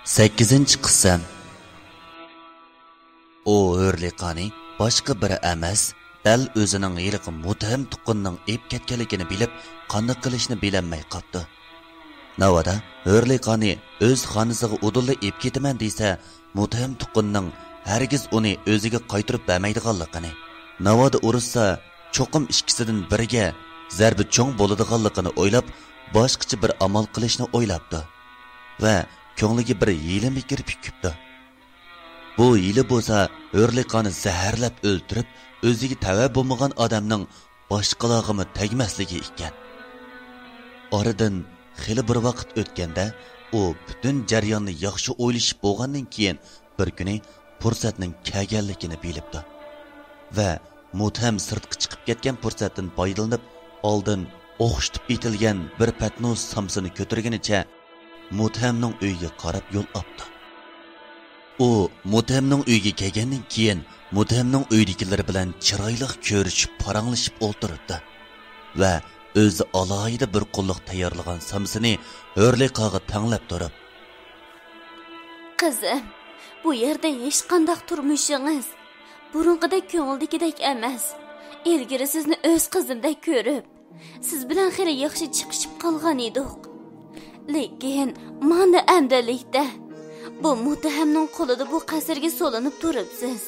8. qism. O hurliqani boshqa biri emas, dal o'zining yiliqi mutham tuqqunning ep ketganligini bilib, qanday qilishni bilolmay qopdi. Navada hurliqani o'z xonasiga udulla ep ketaman desa, mutham tuqqunning hargiz uni o'ziga qaytirib bermaydiganligini, navada ursa cho'qim ikkisidan biriga zarbi cho'ng bo'ladiganligini o'ylab, boshqacha bir amal qilishni o'ylabdi va ko'ngliga bir hiyla kirib kipti. Bu hiyla bo'lsa, hurliqani zaharlab o'ltirib, o'ziga tava bo'lmagan odamning boshqalog'imi tegmasligi ekan. Oradan xili bir vaqt o'tganda, u butun jarayonni yaxshi o'ylashib bo'lgandan keyin bir kuni fursatning kelganligini bilibdi va mutham sirtqa chiqib ketgan fursatdan foydalanib, oldin o'xshitib etilgan bir patnos samsini ko'targanicha Muthamning uyiga qarab yo'l oldi. U Muthamning uyiga kelgandan keyin Muthamning uydagilar bilan chiroyli ko'rishib, paranglashib o'tiribdi va o'zi alohida bir qulluq tayyorlagan samsini hurliqaga tanglab turib, "Qizim, bu yerda hech qanday turmushingiz burunqidek ko'ngildagidek emas. Ilgari sizni o'z qizimdek ko'rib, siz bilan xili yaxshi chiqishib qolgan edik. Lekin mana amdalikda bu Muthamning qo'lida bu qasrga solinib turibsiz.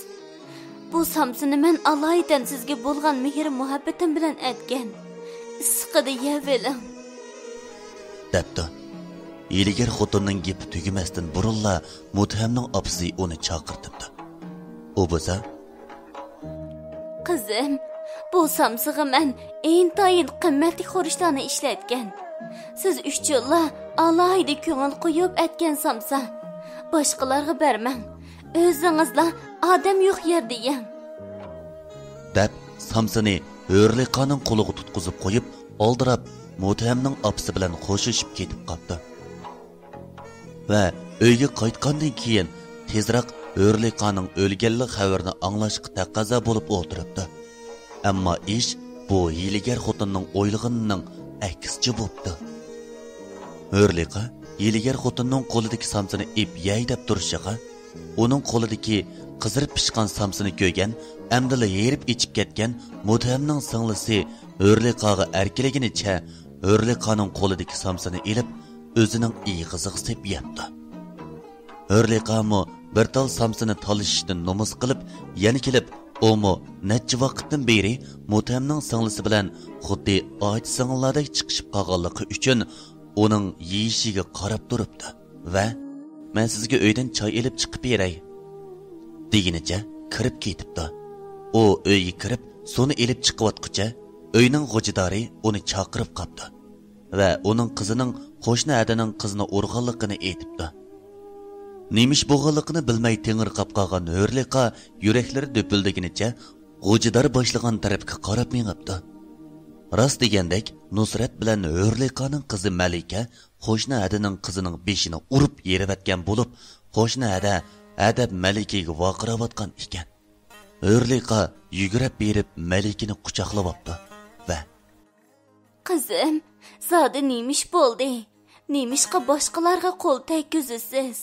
Bu samsini men alaydan sizga bo'lgan mehr muhabbatim bilan aytgan. Issiqida yevelim." debdi. Yiligar xotinning gapi tugamasdan burunla Muthamning opasi uni chaqirtibdi. U bo'lsa, "Qizim, bu samsig'i men intayin qimmatli xorishlarni ishlatgan. Siz 3 yilda alohida ko'ngil qo'yib aytgan samsa. Boshqalarga bermang. O'zingizla odam yo'q yerda yeng." deb samsini hurliqaning qo'liga tutqizib qo'yib, oldirab Muthamning opasi bilan qo'shishib ketib qopti. Va uyga qaytgandan keyin tezroq hurliqaning o'lganlik xabarini anglashga taqozo bo'lib o'tiribdi. Ammo ish bu hiylagar xotinning o'ylig'ining aksicha bo'pti. Hurliqa hiylagar xotinning qo'lidagi samsini ip yey deb turishiga, uning qo'lidagi qizirib pishgan samsini ko'rgan, amdila yerib ichib ketgan Muthamning singlisi hurliqaga erkiliginicha hurliqaning qo'lidagi samsini ilib o'zining ig'izig'iga sep yetdi. Hurliqami bir tal samsini talishishdan nomus qilib, yana kelib, omo necha vaqtdan beri Muthamning singlisi bilan xuddi oit singillardek chiqishib qolganligi uchun uning yeyishiga qarab turibdi va "Men sizga uydan choy elib chiqib beray" deginicha kirib ketibdi. U uyga kirib, suvni elib chiqayotguncha uyning g'ojidori uni chaqirib qopdi va uning qizining qo'shni adaning qizini urg'anligini aytibdi. Nemish bo'lganligini bilmay tengirqab qolgan hurliqa yuraklari do'pildaginicha g'ojidor boshlagan tarafga qarab mengibdi. Rost degandek, Nusrat bilan hurliqaning qizi Malika qo'shni adaning qizining beshini urib yerivatgan bo'lib, qo'shni adab Malikaga vaqirayotgan ekan. Hurliqa yugurib berib Malikani quchoqlab oldi va "Qizim, zodi nemish bo'ldi? Nemishqa boshqalarga qo'l tekkizisiz?"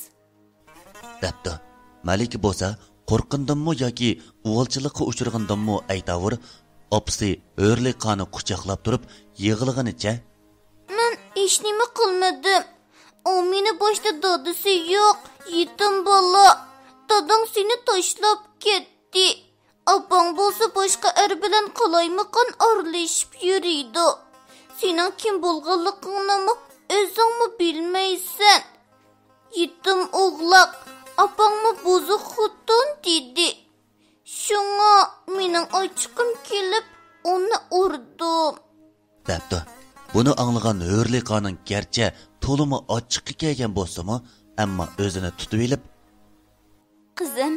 debdi. Malika bo'lsa, qo'rqindimmi yoki uvolchilikqa uchirgandimmi aytavur, opasi hurliqani quchoqlab turib yig'ilganicha, "Men hech nima qilmadim. U meni boshda dadasi yo'q, yetim bola. Dadang seni tashlab ketdi. Opang bo'lsa boshqa er bilan qalaymaqan aralashib yuriydi. Sening kim bo'lganligingni o'zingmi bilmaysan. Yetim o'g'loq, opangmi buzuq xotin dedi. Shunga mening ochiqim kelib, uni urdim" debdi. Buni anglagan hurliqaning garchi to'limi ochiqqa kelgan bo'lsa-mu, ammo o'zini tutib olib, "Qizim,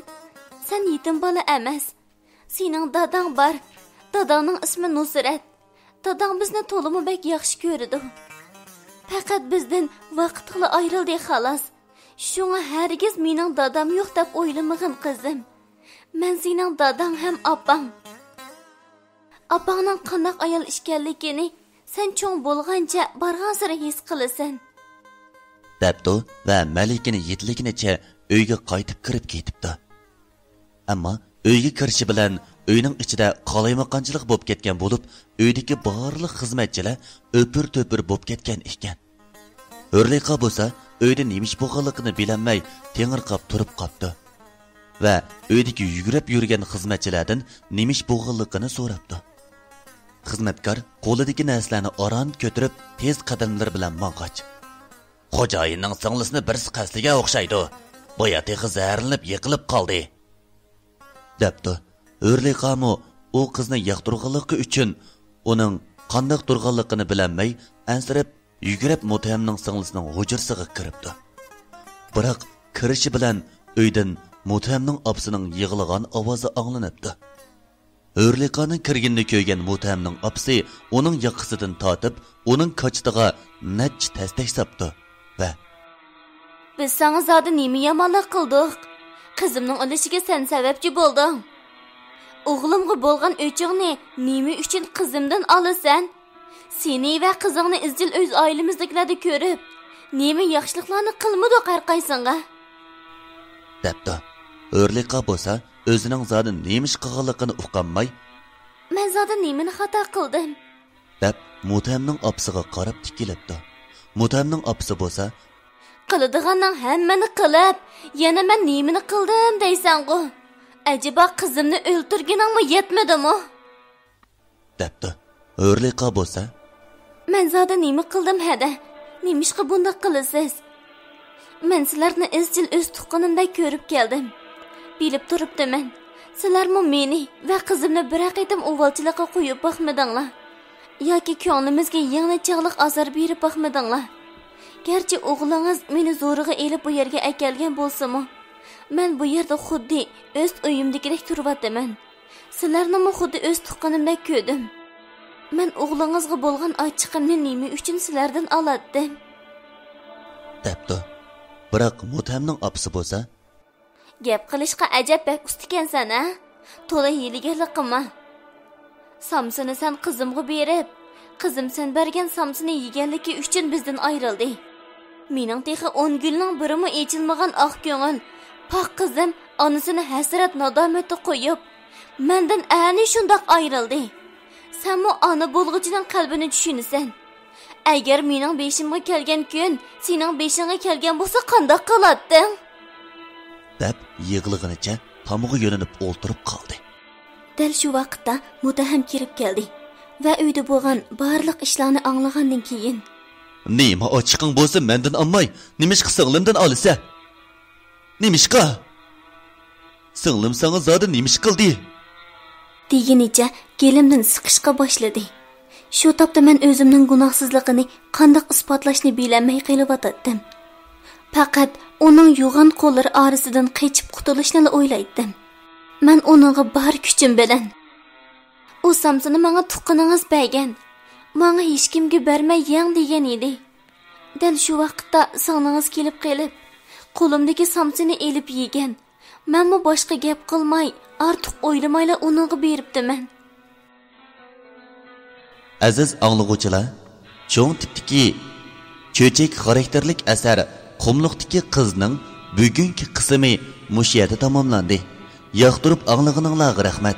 sen yetim bola emas. Sening dadang bor. Dadangning ismi Nusrat. Dadang bizni to'limi bek yaxshi ko'rdi. Faqat bizdan vaqtli ayrildi xolos. Shunga hargiz mening dadam yo'q deb o'ylamag'in qizim. Men sening dadang ham opang. Opangning qanday ayol ekanligini sen cho'ng bo'lgancha bargan sira his qilasan" debdi va malikini yetliginicha uyga qaytib kirib ketibdi. Ammo uyga kirishi bilan uyning ichida qalaymaqanchilik bo'lib ketgan bo'lib, uydagi barliq xizmatchilar o'pir-to'pir bo'lib ketgan ekan. Hurliqa bo'lsa, uyda nemish bo'lganligini bilolmay tengirqab turib qopdi va uydagi yugurib yurgan xizmatchilardan nemish bo'lganligini so'rabdi. Xizmatkor qo'lidagi narsalarni oran ko'tarib, tez qadamlar bilan mong'ach. Xo'jayinning singlisini birsi qasliga o'xshaydi. Boyatiga zaharlanib yiqilib qoldi. Debdi. Hurliqamu u qizni yoqtirganligi uchun uning qanday turganligini bilolmay, ansirib yugurib Mutahamning singlisining hujrasiga kiribdi. Biroq kirishi bilan uydan Mutahamning opasining yig'lagan ovozi anglanibdi. Hurliqaning kirganini ko'rgan Mutahamning opasi uning yoqasidan tortib, uning qochtig'iga nech tastak sapdi va "Biz sana zodi nima yomonlik qildik? Qizimning o'lishiga sen sababchi bo'lding. O'g'limga bo'lgan o'chingni nima uchun qizimdan olasan? Seni va qizingni izchil o'z oilamizdagilarda ko'rib, nima yaxshiliklarni qilmadi qarqaysingga?" debdi. Hurliqa bo'lsa, o'zining zodi nima ish qilganligini uqolmay, "Men zodi nimani xato qildim?" deb Mutahamning opasiga qarab tikilibdi. Mutahamning opasi bo'lsa, "Qiladiganning hammani qilib, yana men nimani qildim deysan-ku? Acaba qizimni o'ltirganingmi yetmadimi?" debdi. Hurliqa bo'lsa, "Men zodi nima qildim hada? Nimishqa bunday qilasiz? Men sizlarni izchil o'z tuqqanimda ko'rib keldim. Bilib turibdiman. Sizlarmi meni va qizimni bir haqiqatim o'g'ilchilikqa qo'yib boqmadinglar yoki ko'nglimizga yangi chaqliq azor berib boqmadinglar. Garchi o'g'lingiz meni zo'rig'a elib bu yerga akelgan bo'lsa-mu, men bu yerda xuddi o'z uyimdagidek turibman. Sizlarni xuddi o'z tuqqanimdek ko'rdim. Men o'g'lingizga bo'lgan ochiqimni nima uchun sizlardan olatdim?" debdi. Biroq Mutahamning opasi bo'lsa, "Gap qilishga ajab bak ustikansan, ha? To'la hiylagarlik qilma. Samsini sen qizimga berib, qizim sen bergan samsini yeganligi uchun bizdan ayrildi. Mening texi 10 gulning birimi echilmagan oq ko'ngil, paq qizim onasini hasrat nadomatga qo'yib, mendan ani shundoq ayrildi. Senmi ona bo'lg'ichining qalbini tushunasan. Agar mening beshimga kelgan kun, sening beshingga kelgan bo'lsa, qanday qilarding?" deb yig'lig'inicha tomog'i yo'linib o'ltirib qoldi. Dal shu vaqtda Mutaham kirib keldi va uyda bo'lgan barliq ishlarni anglagandan keyin, "Nima ochiqing bo'lsa mendan olmay, nimishqa singlimdan olsa? Nimishqa? Singlim senga zodi nimish qildi?" degenicha kelimdan siqishga boshladi. Shu topda men o'zimning gunohsizligini qanday isbotlashni bilmay qolib Faqat uning yo'g'on qo'llari orasidan qechib qutulishni o'ylaydim. Men uningga bor kuchim bilan, "U samsini menga tuqqaningiz bergan, menga hech kimga bermay yang" degan edi. Dal shu vaqtda sog'ningiz kelib qolib, qo'limdagi samsini elib yegan. Menmi boshqa gap qilmay, ortiq o'ylamayla uningga beribdiman. Aziz anglag'uvchilar, cho'ng tipdagi cho'chak xarakterlik asar Qumliqdagi qizning bugungi qismi mush yerda tamomlandi. Yoqtirib anglag'ininglarga rahmat.